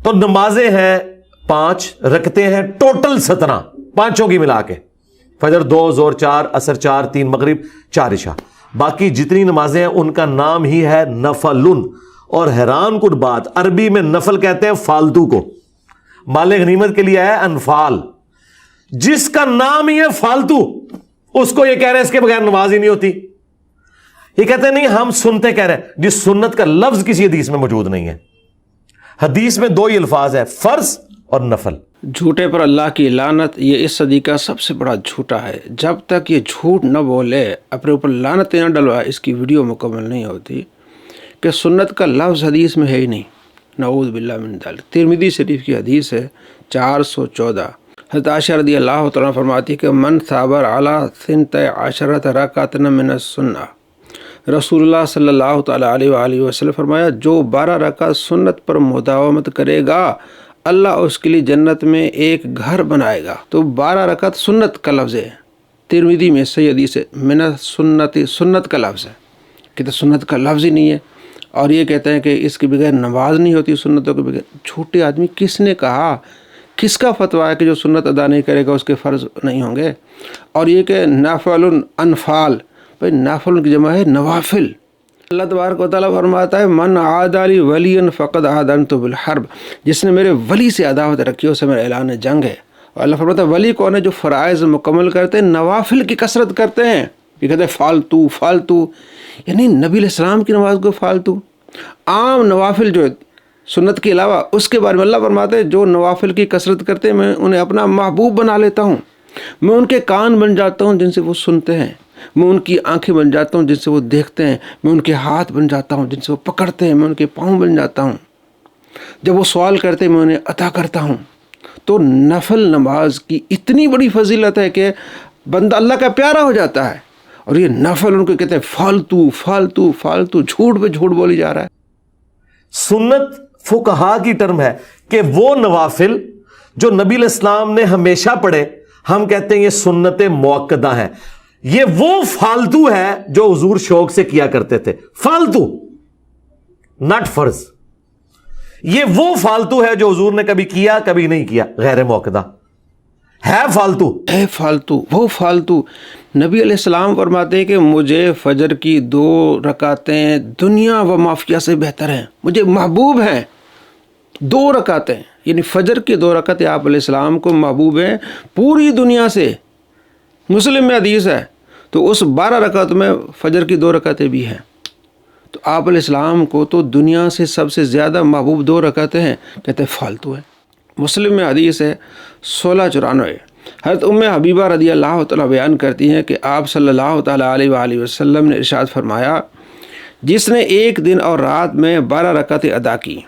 تو نمازیں ہیں 5 رکعتیں ہیں ٹوٹل 17 پانچوں کی ملا کے، فجر 2، ظہر 4، عصر 4، 3 مغرب، 4 عشاء، باقی جتنی نمازیں ہیں ان کا نام ہی ہے نفل۔ اور حیران کن بات، عربی میں نفل کہتے ہیں فالتو کو، مال غنیمت کے لیے ہے انفال، جس کا نام ہی ہے فالتو اس کو یہ کہہ رہے ہیں اس کے بغیر نماز ہی نہیں ہوتی۔ یہ کہتے ہیں نہیں ہم سنتے کہہ رہے ہیں، جس سنت کا لفظ کسی حدیث میں موجود نہیں ہے۔ حدیث میں 2 ہی الفاظ ہیں، فرض اور نفل۔ جھوٹے پر اللہ کی لعنت، یہ اس صدی کا سب سے بڑا جھوٹا ہے۔ جب تک یہ جھوٹ نہ بولے، اپنے اوپر لعنتیں نہ ڈلوائے، اس کی ویڈیو مکمل نہیں ہوتی کہ سنت کا لفظ حدیث میں ہے ہی نہیں۔ نعوذ باللہ من ذلک۔ ترمذی شریف کی حدیث ہے 414۔ حضرت عائشہ رضی اللہ تعالیٰ فرماتی کہ من صابر علی 12 رکعۃ من السنہ، رسول اللہ صلی اللہ تعالیٰ علیہ وآلہ وسلم فرمایا جو 12 رکعت سنت پر مداومت کرے گا اللہ اس کے لیے جنت میں ایک گھر بنائے گا۔ تو 12 رکعت سنت کا لفظ ہے، ترمذی میں صحیح حدیث ہے، من السنت، سنت کا لفظ ہے، کہ تو سنت کا لفظ ہی نہیں ہے، اور یہ کہتے ہیں کہ اس کے بغیر نماز نہیں ہوتی، سنتوں کے بغیر۔ جھوٹے آدمی، کس نے کہا، کس کا فتویٰ ہے کہ جو سنت ادا نہیں کرے گا اس کے فرض نہیں ہوں گے؟ اور یہ کہ نافل انفال، بھائی نافل کی جمع ہے نوافل۔ اللہ تبارک و تعالیٰ فرماتا ہے من عادی لی ولی فقد آذنت بالحرب، جس نے میرے ولی سے عداوت رکھی اسے میرا اعلان جنگ ہے۔ اور اللہ فرماتا ہے ولی کون ہے؟ جو فرائض مکمل کرتے ہیں، نوافل کی کثرت کرتے ہیں۔ یہ کہتے ہیں فالتو فالتو، یعنی نبی علیہ السلام کی نماز کو فالتو، عام نوافل جو سنت کے علاوہ اس کے بارے میں اللہ فرماتے ہیں جو نوافل کی کثرت کرتے ہیں میں انہیں اپنا محبوب بنا لیتا ہوں، میں ان کے کان بن جاتا ہوں جن سے وہ سنتے ہیں، میں ان کی آنکھیں بن جاتا ہوں جن سے وہ دیکھتے ہیں، میں ان کے ہاتھ بن جاتا ہوں جن سے وہ پکڑتے ہیں، میں ان کے پاؤں بن جاتا ہوں، جب وہ سوال کرتے ہیں میں انہیں عطا کرتا ہوں۔ تو نفل نماز کی اتنی بڑی فضیلت ہے کہ بندہ اللہ کا پیارا ہو جاتا ہے، اور یہ نفل ان کو کہتے ہیں فالتو فالتو فالتو، جھوٹ پہ جھوٹ بولی جا رہا ہے۔ سنت فقہا کی ٹرم ہے کہ وہ نوافل جو نبی علیہ السلام نے ہمیشہ پڑھے، ہم کہتے ہیں یہ سنت موقدہ ہے۔ یہ وہ فالتو ہے جو حضور شوق سے کیا کرتے تھے، فالتو ناٹ فرض۔ یہ وہ فالتو ہے جو حضور نے کبھی کیا کبھی نہیں کیا، غیر موقدہ ہے، فالتو ہے، فالتو وہ فالتو۔ نبی علیہ السلام فرماتے ہیں کہ مجھے فجر کی 2 رکعتیں دنیا و مافیہ سے بہتر ہیں، مجھے محبوب ہیں 2 رکعتیں، یعنی فجر کی 2 رکعتیں آپ علیہ السلام کو محبوب ہیں پوری دنیا سے۔ مسلم میں حدیث ہے، تو اس 12 رکعت میں فجر کی 2 رکعتیں بھی ہیں، تو آپ علیہ السلام کو تو دنیا سے سب سے زیادہ محبوب 2 رکعتیں ہیں، کہتے ہیں فالتو ہے۔ مسلم میں حدیث ہے 1694، حضرت ام حبیبہ رضی اللہ تعالیٰ بیان کرتی ہیں کہ آپ صلی اللہ تعالیٰ علیہ وآلہ وسلم نے ارشاد فرمایا جس نے ایک دن اور رات میں 12 رکعتیں ادا کی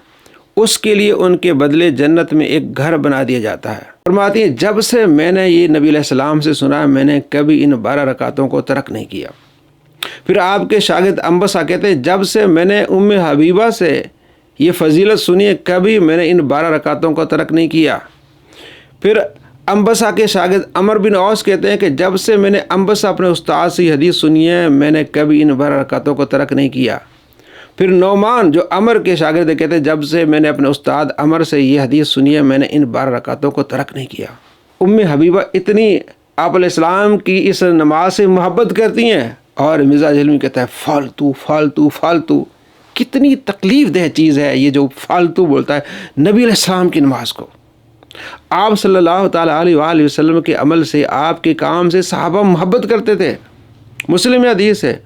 اس کے لیے ان کے بدلے جنت میں ایک گھر بنا دیا جاتا ہے۔ فرماتی ہیں جب سے میں نے یہ نبی علیہ السلام سے سنا میں نے کبھی ان 12 رکعتوں کو ترک نہیں کیا۔ پھر آپ کے شاگرد انبسا کہتے ہیں جب سے میں نے ام حبیبہ سے یہ فضیلت سنی ہے کبھی میں نے ان 12 رکعتوں کو ترک نہیں کیا۔ پھر انبسا کے شاگرد عمر بن عوس کہتے ہیں کہ جب سے میں نے انبسا اپنے استاد سے یہ حدیث سنی ہے میں نے کبھی ان 12 رکعتوں کو ترک نہیں کیا۔ پھر نعمان جو عمر کے شاگرد کہتے ہیں جب سے میں نے اپنے استاد عمر سے یہ حدیث سنی ہے میں نے ان 12 رکعتوں کو ترک نہیں کیا۔ ام حبیبہ اتنی آپ علیہ السلام کی اس نماز سے محبت کرتی ہیں، اور مرزا جہلمی کہتا ہے فالتو فالتو فالتو۔ کتنی تکلیف دہ چیز ہے یہ جو فالتو بولتا ہے نبی علیہ السلام کی نماز کو۔ آپ صلی اللہ تعالیٰ علیہ وآلہ وسلم کے عمل سے، آپ کے کام سے صحابہ محبت کرتے تھے۔ مسلم میں حدیث ہے،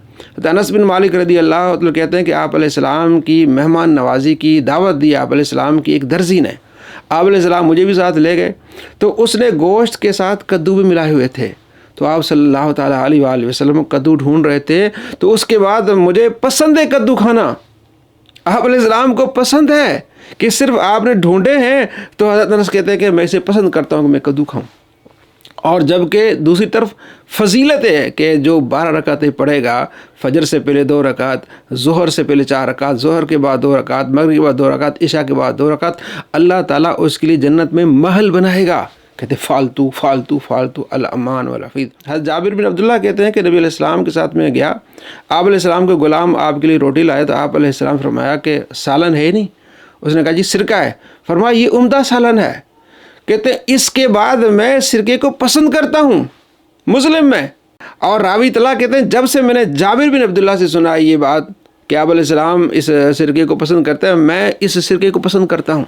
انس بن مالک رضی اللہ عنہ کہتے ہیں کہ آپ علیہ السلام کی مہمان نوازی کی دعوت دی آپ علیہ السلام کی ایک درزی نے۔ آپ علیہ السلام مجھے بھی ساتھ لے گئے، تو اس نے گوشت کے ساتھ کدو بھی ملائے ہوئے تھے، تو آپ صلی اللہ تعالیٰ علیہ وآلہ وسلم کدو ڈھونڈ رہے تھے، تو اس کے بعد مجھے پسند ہے کدو کھانا، آپ علیہ السلام کو پسند ہے کہ صرف آپ نے ڈھونڈے ہیں، تو حضرت انس کہتے ہیں کہ میں اسے پسند کرتا ہوں کہ میں کدو کھاؤں۔ اور جبکہ دوسری طرف فضیلت ہے کہ جو 12 رکعتیں پڑھے گا، فجر سے پہلے 2 رکعت، ظہر سے پہلے 4 رکعت، ظہر کے بعد 2 رکعت، مغرب کے بعد 2 رکعت، عشاء کے بعد 2 رکعت، اللہ تعالیٰ اس کے لیے جنت میں محل بنائے گا۔ کہتے فالتو فالتو فالتو الامان والحفیظ۔ حضرت جابر بن عبداللہ کہتے ہیں کہ نبی علیہ السلام کے ساتھ میں گیا، آپ علیہ السلام کے غلام آپ کے لیے روٹی لائے، تو آپ علیہ السلام فرمایا کہ سالن ہے نہیں؟ اس نے کہا جی سرکہ ہے. فرمایا یہ عمدہ سالن ہے. کہتے ہیں اس کے بعد میں سرکے کو پسند کرتا ہوں. مسلم میں. اور راوی طلع کہتے ہیں جب سے میں نے جابر بن عبداللہ سے سنا یہ بات کہ آپ علیہ السلام اس سرکے کو پسند کرتے ہیں, میں اس سرکے کو پسند کرتا ہوں.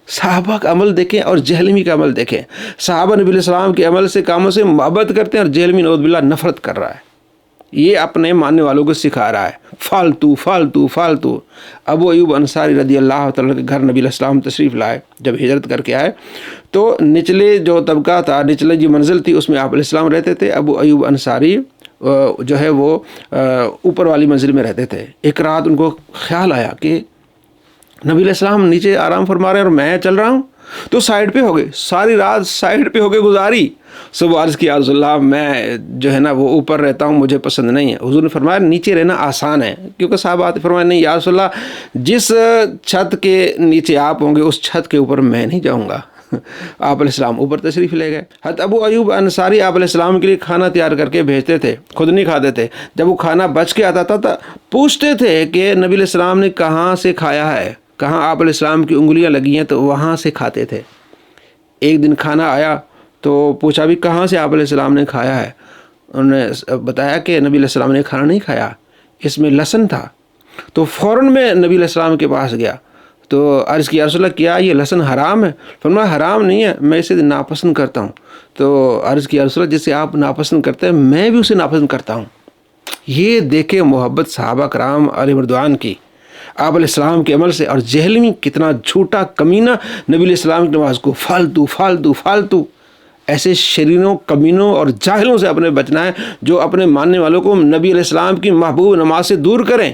صحابہ کا عمل دیکھیں اور جہلمی کا عمل دیکھیں. صحابہ نبی علیہ السلام کے عمل سے کاموں سے محبت کرتے ہیں اور جہلمی نعوذ باللہ نفرت کر رہا ہے. یہ اپنے ماننے والوں کو سکھا رہا ہے فالتو فالتو فالتو. ابو ایوب انصاری رضی اللہ تعالیٰ کے گھر نبی علیہ السلام تشریف لائے. جب ہجرت کر کے آئے تو نچلے جو طبقہ تھا, نچلے جو منزل تھی, اس میں آپ علیہ السلام رہتے تھے. ابو ایوب انصاری جو ہے وہ اوپر والی منزل میں رہتے تھے. ایک رات ان کو خیال آیا کہ نبی علیہ السلام نیچے آرام فرما رہے ہیں اور میں چل رہا ہوں, تو سائڈ پہ ہو گئے. ساری رات سائڈ پہ ہو کے گزاری. صبح عرض کیا رسول اللہ میں جو ہے نا وہ اوپر رہتا ہوں, مجھے پسند نہیں ہے. حضور نے فرمایا نیچے رہنا آسان ہے, کیونکہ صحابہ فرمایا نہیں یا رسول اللہ جس چھت کے نیچے آپ ہوں گے اس چھت کے اوپر میں نہیں جاؤں گا. آپ علیہ السلام اوپر تشریف لے گئے. حضرت ابو ایوب انصاری آپ علیہ السلام کے لیے کھانا تیار کر کے بھیجتے تھے, خود نہیں کھاتے تھے. جب وہ کھانا بچ کے آتا تھا پوچھتے تھے کہ نبی علیہ السلام نے کہاں سے کھایا ہے, کہاں آپ علیہ السلام کی انگلیاں لگی ہیں, تو وہاں سے کھاتے تھے. ایک دن کھانا آیا تو پوچھا بھی کہاں سے آپ علیہ السلام نے کھایا ہے. انہوں نے بتایا کہ نبی علیہ السلام نے کھانا نہیں کھایا, اس میں لہسن تھا. تو فوراً میں نبی علیہ السلام کے پاس گیا تو عرض کیا رسول اللہ کیا یہ لہسن حرام ہے؟ فرمایا حرام نہیں ہے, میں اسے ناپسند کرتا ہوں. تو عرض کیا رسول اللہ جسے آپ ناپسند کرتے ہیں میں بھی اسے ناپسند کرتا ہوں. یہ دیکھے محبت صحابہ کرام علیہ رضوان کی آپ علیہ السلام کے عمل سے. اور جہلمی کتنا جھوٹا کمینہ نبی علیہ السلام کی نماز کو فالتو فالتو فالتو. ایسے شریروں کمینوں اور جاہلوں سے اپنے بچنا ہے جو اپنے ماننے والوں کو نبی علیہ السلام کی محبوب نماز سے دور کریں.